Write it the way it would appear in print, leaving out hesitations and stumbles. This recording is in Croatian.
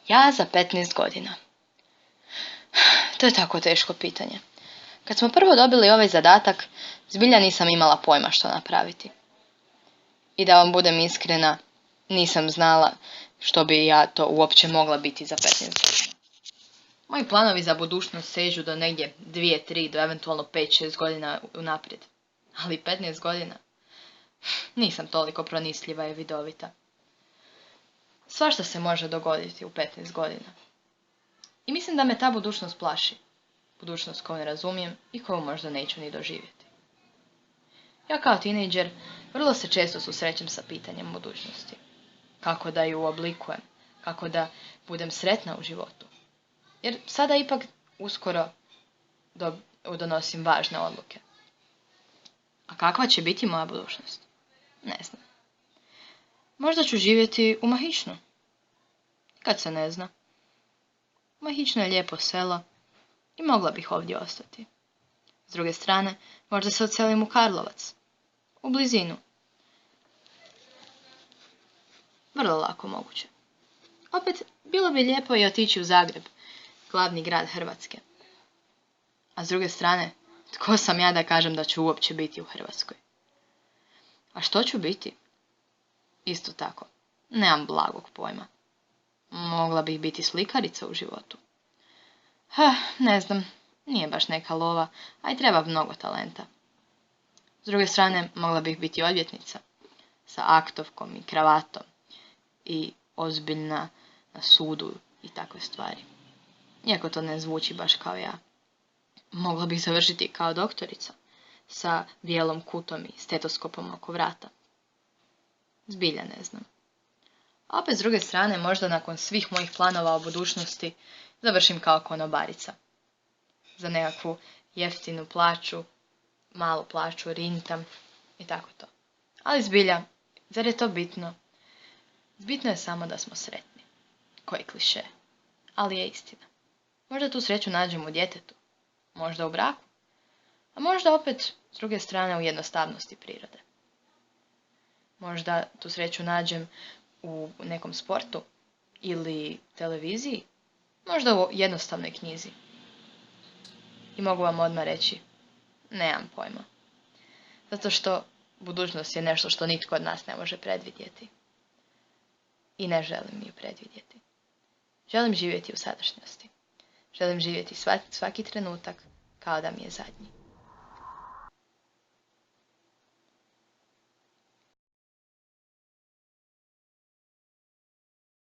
Ja za 15 godina. To je tako teško pitanje. Kad smo prvo dobili ovaj zadatak, zbilja nisam imala pojma što napraviti. I da vam budem iskrena, nisam znala što bi ja to uopće mogla biti za 15 godina. Moji planovi za budućnost sežu do negdje 2, 3, do eventualno 5, 6 godina unaprijed. Ali 15 godina? Nisam toliko pronisljiva i vidovita. Svašta se može dogoditi u 15 godina. I mislim da me ta budućnost plaši. Budućnost koju ne razumijem i koju možda neću ni doživjeti. Ja kao tinejdžer vrlo se često susrećem sa pitanjem budućnosti. Kako da ju oblikujem, kako da budem sretna u životu. Jer sada ipak uskoro donosim važne odluke. A kakva će biti moja budućnost? Ne znam. Možda ću živjeti u Mahišnu. Kad se ne zna. Mahišno je lijepo selo i mogla bih ovdje ostati. S druge strane, možda se odselim u Karlovac. U blizinu. Vrlo lako moguće. Opet, bilo bi lijepo i otići u Zagreb, glavni grad Hrvatske. A s druge strane, tko sam ja da kažem da ću uopće biti u Hrvatskoj? A što ću biti? Isto tako, nemam blagog pojma. Mogla bih biti slikarica u životu. Ne znam, nije baš neka lova, a i treba mnogo talenta. S druge strane, mogla bih biti odvjetnica, sa aktovkom i kravatom i ozbiljna na sudu i takve stvari. Iako to ne zvuči baš kao ja. Mogla bih završiti kao doktorica, sa bijelom kutom i stetoskopom oko vrata. Zbilja ne znam. A opet s druge strane, možda nakon svih mojih planova o budućnosti, završim kao konobarica. Za nekakvu jeftinu plaću, malu plaću, rintam i tako to. Ali zbilja, zar je to bitno? Bitno je samo da smo sretni. Koji kliše. Ali je istina. Možda tu sreću nađem u djetetu. Možda u braku. A možda opet, s druge strane, u jednostavnosti prirode. Možda tu sreću nađem u nekom sportu ili televiziji. Možda u jednostavnoj knjizi. I mogu vam odmah reći, nemam pojma. Zato što budućnost je nešto što nitko od nas ne može predvidjeti. I ne želim ju predvidjeti. Želim živjeti u sadašnjosti. Želim živjeti svaki trenutak kao da mi je zadnji.